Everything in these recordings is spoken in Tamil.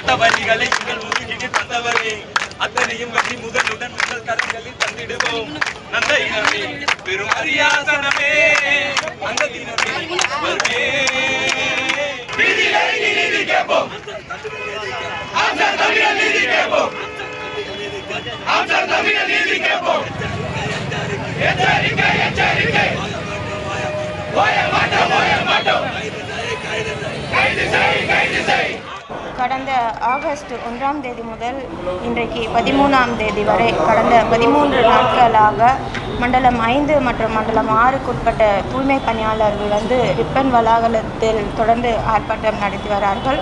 வழிகளை எங்கள் முதுகிக்கு தந்தவரே அத்தனையும் வெற்றி முதலுடன் உங்கள் கரங்களில் தந்திடுவோம் நல்ல இனமே பெரும் அரியாசனமே அந்த தினமே வருமே நீதி கேட்போம் நீதி கேட்போம் நீதி கேட்போம் எச்சரிக்கை எச்சரிக்கை ஓய மாட்டோம் கைது செய் கடந்த ஆகஸ்ட் 1ஆம் தேதி முதல் இன்றைக்கு 13ஆம் தேதி வரை கடந்த 13 நாட்களாக மண்டலம் 5 மற்றும் மண்டலம் 6க்குட்பட்ட தூய்மை பணியாளர்கள் ரிப்பன் வளாகத்தில் தொடர்ந்து ஆர்ப்பாட்டம் நடத்தி வரார்கள்.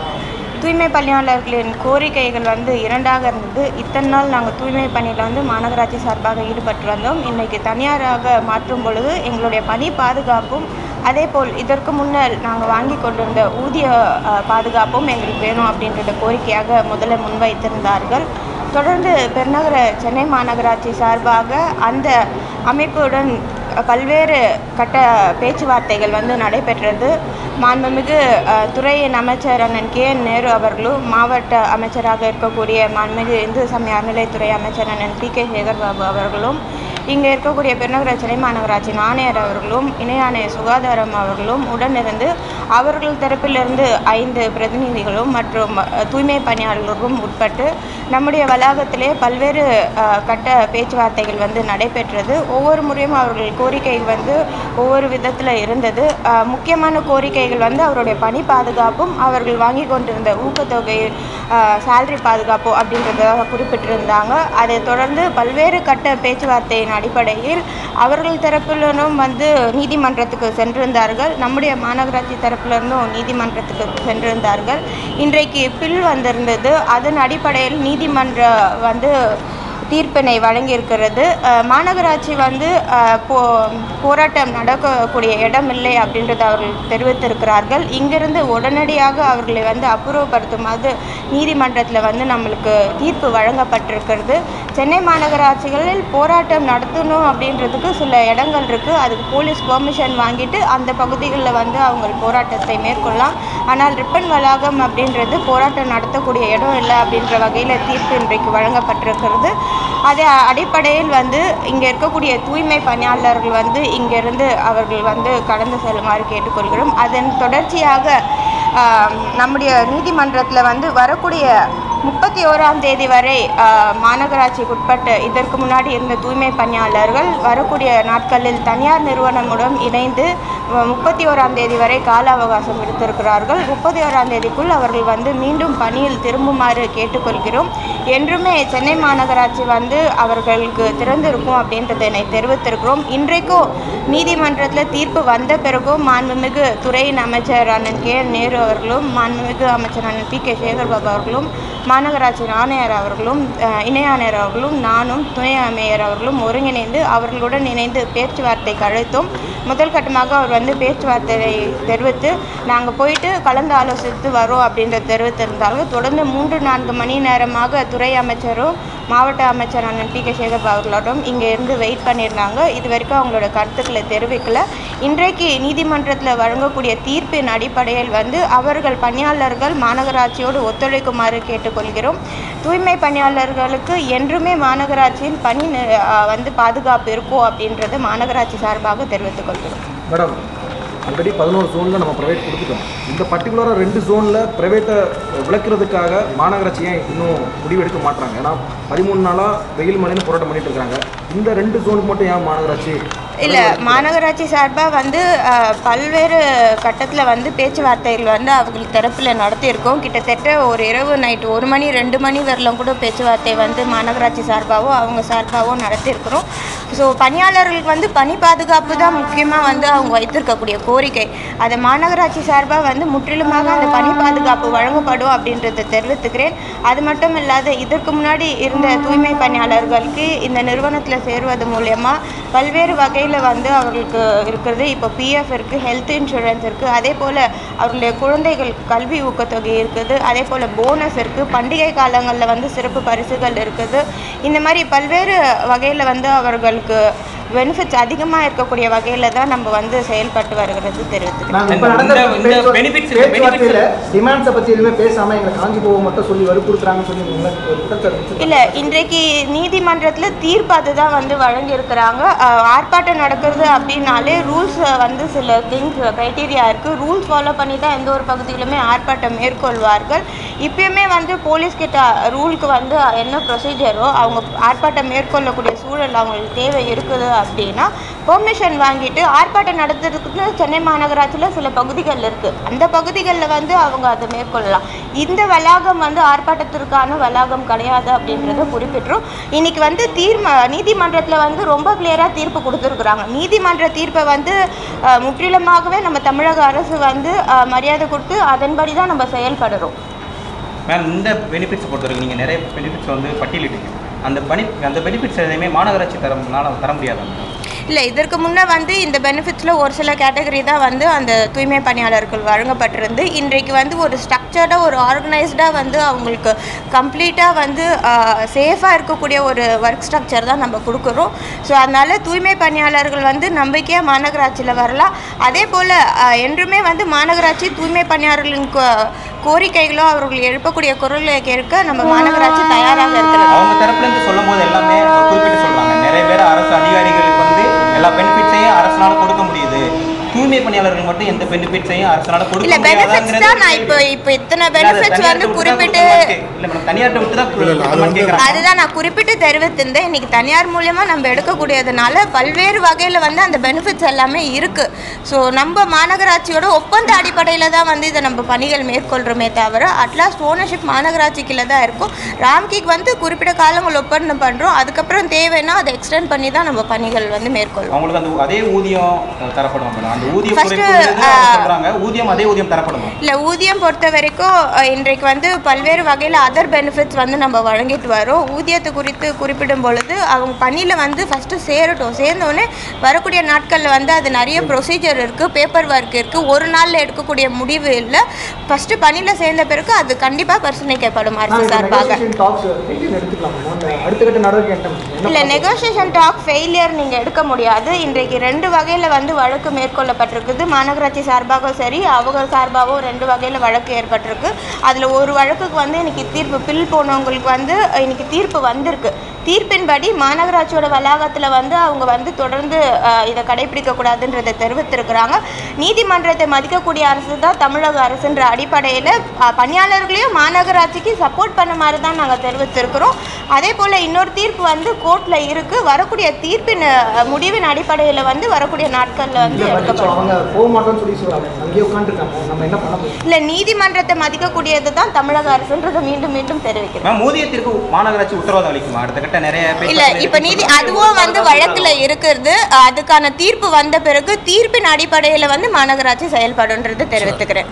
தூய்மை பணியாளர்களின் கோரிக்கைகள் இரண்டாக இருந்தது. இத்தனை நாள் நாங்கள் தூய்மை பணியில் மாநகராட்சி சார்பாக ஈடுபட்டு வந்தோம். இன்றைக்கு தனியாராக மாற்றும் பொழுது எங்களுடைய பணி பாதுகாப்பும் அதேபோல் இதற்கு முன்னர் நாங்கள் வாங்கி கொண்டிருந்த ஊதிய பாதுகாப்பும் எங்களுக்கு வேணும் அப்படின்ற கோரிக்கையாக முதல்ல முன்வைத்திருந்தார்கள். தொடர்ந்து பெருநகர சென்னை மாநகராட்சி சார்பாக அந்த அமைப்புடன் பல்வேறு கட்ட பேச்சுவார்த்தைகள் நடைபெற்றது. மாண்புமிகு துறையின் அமைச்சர் அண்ணன் KN நேரு அவர்களும் மாவட்ட அமைச்சராக இருக்கக்கூடிய மாண்புமிகு இந்து சமய அறநிலைத்துறை அமைச்சர் அண்ணன் PK சேகர் பாபு அவர்களும் இங்கே இருக்கக்கூடிய பெருநகர சென்னை மாநகராட்சி ஆணையர் அவர்களும் இணை ஆணையர் சுகாதாரம் அவர்களும் உடனிருந்து அவர்கள் தரப்பிலிருந்து 5 பிரதிநிதிகளும் மற்றும் தூய்மை பணியாளர்களும் உட்பட்டு நம்முடைய வளாகத்திலே பல்வேறு கட்ட பேச்சுவார்த்தைகள் நடைபெற்றது. ஒவ்வொரு முறையும் அவர்கள் கோரிக்கை ஒவ்வொரு விதத்தில் இருந்தது. முக்கியமான கோரிக்கைகள் அவருடைய பணி பாதுகாப்பும் அவர்கள் வாங்கி கொண்டிருந்த ஊக்கத்தொகை சேலரி பாதுகாப்பு அப்படின்றதாக குறிப்பிட்டிருந்தாங்க. அதை தொடர்ந்து பல்வேறு கட்ட பேச்சுவார்த்தையின் அடிப்படையில் அவர்கள் தரப்பிலும் நீதிமன்றத்துக்கு சென்றிருந்தார்கள். நம்முடைய மாநகராட்சி தரப்பிலிருந்தும் நீதிமன்றத்துக்கு சென்றிருந்தார்கள். இன்றைக்கு பில் வந்திருந்தது. அதன் அடிப்படையில் நீதிமன்ற தீர்ப்பினை வழங்கியிருக்கிறது. மாநகராட்சி போராட்டம் நடக்கக்கூடிய இடம் இல்லை அப்படின்றத அவர்கள் தெரிவித்திருக்கிறார்கள். இங்கிருந்து உடனடியாக அவர்களை அப்புறப்படுத்துமாறு நீதிமன்றத்தில் நம்மளுக்கு தீர்ப்பு வழங்கப்பட்டிருக்கிறது. சென்னை மாநகராட்சிகளில் போராட்டம் நடத்தணும் அப்படின்றதுக்கு சில இடங்கள் இருக்குது. அதுக்கு போலீஸ் பெர்மிஷன் வாங்கிட்டு அந்த பகுதிகளில் அவங்க போராட்டத்தை மேற்கொள்ளலாம். ஆனால் ரிப்பன் வளாகம் அப்படின்றது போராட்டம் நடத்தக்கூடிய இடம் இல்லை அப்படின்ற வகையில் தீர்ப்பு இன்றைக்கு வழங்கப்பட்டிருக்கிறது. அதே அடிப்படையில் இங்கே இருக்கக்கூடிய தூய்மை பணியாளர்கள் இங்கிருந்து அவர்கள் கடந்து செல்லுமாறு கேட்டுக்கொள்கிறோம். அதன் தொடர்ச்சியாக நம்முடைய நீதிமன்றத்தில் வரக்கூடிய 31ஆம் தேதி வரை மாநகராட்சிக்குட்பட்டு இதற்கு முன்னாடி இருந்த தூய்மை பணியாளர்கள் வரக்கூடிய நாட்களில் தனியார் நிறுவனமுடன் இணைந்து 31ஆம் தேதி வரை கால அவகாசம் எடுத்திருக்கிறார்கள். 31ஆம் தேதிக்குள் அவர்கள் மீண்டும் பணியில் திரும்புமாறு கேட்டுக்கொள்கிறோம். என்றுமே சென்னை மாநகராட்சி அவர்களுக்கு திறந்திருக்கும் அப்படின்றதை தெரிவித்திருக்கிறோம். இன்றைக்கும் நீதிமன்றத்தில் தீர்ப்பு வந்த பிறகும் மாண்புமிகு துறையின் அமைச்சர் அண்ணன் KN நேரு அவர்களும் மாண்புமிகு அமைச்சர் அண்ணன் PK சேகர் பாபு அவர்களும் மாநகராட்சி ஆணையர் அவர்களும் இணை ஆணையர் அவர்களும் நானும் துணை மேயர் அவர்களும் ஒருங்கிணைந்து அவர்களுடன் இணைந்து பேச்சுவார்த்தைக்கு அழைத்தோம். முதல் கட்டமாக அவர் பேச்சுவார்த்தையை தெரிவித்து நாங்கள் போயிட்டு கலந்து ஆலோசித்து வரோம் அப்படின்றத தெரிவித்திருந்தார்கள். தொடர்ந்து 3-4 மணி நேரமாக துறை அமைச்சரும் மாவட்ட அமைச்சர் அண்ணன் PK சேகர் அவர்களோடும் இங்கே இருந்து வெயிட் பண்ணியிருந்தாங்க. இது வரைக்கும் அவங்களோட கருத்துக்களை தெரிவிக்கல. இன்றைக்கு நீதிமன்றத்தில் வழங்கக்கூடிய தீர்ப்பின் அடிப்படையில் அவர்கள் பணியாளர்கள் மாநகராட்சியோடு ஒத்துழைக்குமாறு கேட்டுக்கொள்கிறோம். தூய்மை பணியாளர்களுக்கு என்றுமே மாநகராட்சியில் பணி பாதுகாப்பு இருக்கும் அப்படின்றது மாநகராட்சி சார்பாக தெரிவித்துக் கொள்கிறோம். மேடம், ஆல்ரெடி 11 ஜோனில் நம்ம ப்ரைவேட் கொடுத்துட்டோம். இந்த பர்டிகுலராக 2 ஜோனில் ப்ரைவேட்டை விளக்குறதுக்காக மாநகராட்சி ஏன் இன்னும் முடிவெடுக்க மாட்டாங்க? ஏன்னா 13 நாளாக வெயில் மழைன்னு போராட்டம் பண்ணிட்டு இருக்காங்க. இந்த 2 ஜோனுக்கு மட்டும் ஏன் மாநகராட்சி இல்லை? மாநகராட்சி சார்பாக பல்வேறு கட்டத்தில் பேச்சுவார்த்தைகள் அவங்களுக்கு தரப்பில் நடத்தியிருக்கோம். கிட்டத்தட்ட ஒரு இரவு நைட்டு 1 மணி 2 மணி வரலாம் கூட பேச்சுவார்த்தை மாநகராட்சி சார்பாகவும் அவங்க சார்பாகவும் நடத்தியிருக்கிறோம். ஸோ பணியாளர்களுக்கு பணி பாதுகாப்பு தான் முக்கியமாக அவங்க வைத்திருக்கக்கூடிய கோரிக்கை. அதை மாநகராட்சி சார்பாக முற்றிலுமாக அந்த பணி பாதுகாப்பு வழங்கப்படும் அப்படின்றத தெரிவித்துக்கிறேன். அது மட்டும் இல்லாத இதற்கு முன்னாடி இருந்த தூய்மை பணியாளர்களுக்கு இந்த நிறுவனத்தில் சேருவது மூலயமா பல்வேறு வகையில் அவர்களுக்கு இருக்கிறது. இப்போ PF இருக்குது, ஹெல்த் இன்சூரன்ஸ் இருக்குது, அதே போல் அவர்களுடைய குழந்தைகள் கல்வி ஊக்கத்தொகை இருக்குது, அதே போல் போனஸ் இருக்குது, பண்டிகை காலங்களில் சிறப்பு பரிசுகள் இருக்குது. இந்த மாதிரி பல்வேறு வகையில் அவர்களுக்கு பெனிஃபிட்ஸ் அதிகமாக இருக்கக்கூடிய வகையில் தான் நம்ம வந்து செயல்பட்டு வருகிறது தெரிவித்துக்கிறோம். டிமாண்ட்ஸை பற்றி எதுவுமே பேசாமல் எங்களை காஞ்சி போக மட்டும் சொல்லி வற்புறுத்துறாங்கன்னு சொல்லி இல்லை, இன்றைக்கு நீதிமன்றத்தில் தீர்ப்பு அதுதான் வந்து வழங்கியிருக்கிறாங்க. ஆர்ப்பாட்டம் நடக்கிறது அப்படின்னாலே ரூல்ஸ் வந்து சில திங்ஸ் க்ரைட்டீரியா இருக்குது. ரூல்ஸ் ஃபாலோ பண்ணி தான் எந்த ஒரு பகுதியிலுமே ஆர்ப்பாட்டம் மேற்கொள்வார்கள். இப்பயுமே வந்து போலீஸ்கிட்ட ரூலுக்கு வந்து என்ன ப்ரொசீஜரோ அவங்க ஆர்ப்பாட்டம் மேற்கொள்ளக்கூடிய சூழல் அவங்களுக்கு தேவை இருக்குது அப்படின்னா பெர்மிஷன் வாங்கிட்டு ஆர்ப்பாட்டம் நடத்துறதுக்கு சென்னை மாநகராட்சியில் சில பகுதிகள் இருக்குது. அந்த பகுதிகளில் வந்து அவங்க அதை மேற்கொள்ளலாம். இந்த வளாகம் வந்து ஆர்ப்பாட்டத்திற்கான வளாகம் கிடையாது அப்படின்றத குறிப்பிட்டுரும். இன்னைக்கு வந்து நீதிமன்றத்தில் வந்து ரொம்ப கிளியராக தீர்ப்பு கொடுத்துருக்குறாங்க. நீதிமன்ற தீர்ப்பை வந்து முற்றிலுமாகவே நம்ம தமிழக அரசு வந்து மரியாதை கொடுத்து அதன்படி தான் நம்ம செயல்படுறோம். மேம், இந்த பெனிஃபிட்ஸ் பொறுத்தவரைக்கும் நீங்கள் நிறைய பெனிஃபிட்ஸ் வந்து பட்டியலிட்டீங்க. அந்த பெனிஃபிட்ஸ் எதுவுமே மாநகராட்சி தர முடியாது. இல்லை, இதற்கு முன்னே வந்து இந்த பெனிஃபிட்ஸில் ஒரு சில கேட்டகரி தான் வந்து அந்த தூய்மை பணியாளர்கள் வழங்கப்பட்டிருந்து இன்றைக்கு வந்து ஒரு ஸ்ட்ரக்சர்டாக ஒரு ஆர்கனைஸ்டாக வந்து அவங்களுக்கு கம்ப்ளீட்டாக வந்து சேஃபாக இருக்கக்கூடிய ஒரு ஒர்க் ஸ்ட்ரக்சர் தான் நம்ம கொடுக்குறோம். ஸோ அதனால் தூய்மை பணியாளர்கள் வந்து நம்பிக்கையாக மாநகராட்சியில் வரலாம். அதே போல் என்றுமே வந்து மாநகராட்சி தூய்மை பணியாளர்களின் கோரிக்கைகளோ அவர்கள் எழுப்பக்கூடிய குரலை கேட்க நம்ம மாநகராட்சி தயாராக இருக்கிறது. அவங்க தரப்புலேருந்து சொல்லும் போது எல்லாமே குறிப்பிட்டு சொல்கிறாங்க. நிறைய பேர் அரசு அதிகாரிகளுக்கு வந்து எல்லா பெனிஃபிட்ஸையும் அரசால கொடுக்க முடியுது, தூய்மை பணியாளர்கள் மட்டும் எந்த பெனிஃபிட்ஸையும் அரசால கொடுக்க இல்ல. பெனிஃபிட்ஸ் தான் நான் இப்போ இத்தனை பெனிஃபிட்ஸ் வந்து குறிப்பிட்டு இல்ல மேடம், தனியார்ட்ட விட்டு தான் கேக்குறாங்க. அதுதான் நான் குறிப்பிட்டு தெரிவித்திருந்தேன். இன்னைக்கு தனியார் மூலமா நம்ம எடுக்கக்கூடியதுனால பல்வேறு வகையில் வந்து அந்த பெனிஃபிட்ஸ் எல்லாமே இருக்கு. ஸோ நம்ம மாநகராட்சியோட ஒப்பந்த அடிப்படையில் தான் வந்து இதை நம்ம பணிகள் மேற்கொள்கிறோமே தவிர அட்லாஸ்ட் ஓனர்ஷிப் மாநகராட்சிக்குள்ள தான் இருக்கும். ராம்கிக்கு வந்து குறிப்பிட்ட காலங்கள் ஒப்பந்தம் பண்ணுறோம். அதுக்கப்புறம் தேவைன்னா அதை எக்ஸ்டெண்ட் பண்ணி தான் நம்ம பணிகள் வந்து மேற்கொள்ளும். அவங்களுக்கு அந்த அதே ஊதியம் தரப்படும். இல்லை, ஊதியம் பொறுத்த வரைக்கும் இன்றைக்கு வந்து பல்வேறு வகையில் அதர் பெனிஃபிட்ஸ் வந்து நம்ம வழங்கிட்டு வரோம். ஊதியத்தை குறித்து குறிப்பிடும் பொழுது அவங்க பணியில் வந்து ஃபஸ்ட்டு சேரட்டும். சேர்ந்தோடனே வரக்கூடிய நாட்களில் வந்து அது நிறைய ப்ரொசீஜர் இருக்குது, பேப்பர் ஒர்க் இருக்குது. ஒரு நாளில் எடுக்கக்கூடிய முடிவு இல்லை. ஃபஸ்ட்டு பணியில் சேர்ந்த பிறகு அது கண்டிப்பாக பரிசீலிக்கப்படும் அரசு சார்பாக. இல்லை, நெகோசியேஷன் டாக் ஃபெயிலியர் நீங்கள் எடுக்க முடியாது. இன்றைக்கு 2 வகையில் வந்து வழக்கு மேற்கொள்ளப்பட்டிருக்குது. மாநகராட்சி சார்பாகவும் சரி அவங்க சார்பாகவும் 2 வகையில் வழக்கு ஏற்பட்டிருக்கு. அதில் ஒரு வழக்குக்கு வந்து இன்னைக்கு தீர்ப்பு பில் போனவங்களுக்கு வந்து இன்னைக்கு தீர்ப்பு வந்திருக்கு. தீர்ப்பின்படி மாநகராட்சியோட வளாகத்தில் வந்து அவங்க வந்து தொடர்ந்து இதை கடைபிடிக்கக்கூடாதுன்றதை தெரிவித்திருக்கிறாங்க. நீதிமன்றத்தை மதிக்கக்கூடிய அரசு தான் தமிழக அரசுன்ற அடிப்படையில் பணியாளர்களையும் மாநகராட்சிக்கு சப்போர்ட் பண்ண மாதிரி தான் நாங்கள் தெரிவித்திருக்கிறோம். அதே போல் இன்னொரு தீர்ப்பு வந்து கோர்ட்டில் இருக்குது. வரக்கூடிய தீர்ப்பின் முடிவின் அடிப்படையில் வந்து வரக்கூடிய நாட்களில் வந்து இல்லை, நீதிமன்றத்தை மதிக்கக்கூடியது தான் தமிழக அரசுன்றதை மீண்டும் மீண்டும் தெரிவிக்கிறேன். ஊதியத்திற்கு மாநகராட்சி உத்தரவாதம் அளிக்குமா? அடுத்த கட்ட நிறைய இல்ல, இப்ப நீதி அதுவும் வந்து வழக்குல இருக்கிறது. அதுக்கான தீர்ப்பு வந்த பிறகு தீர்ப்பின் அடிப்படையில வந்து மாநகராட்சி செயல்படுன்றது தெரிவித்துக்கிறேன்.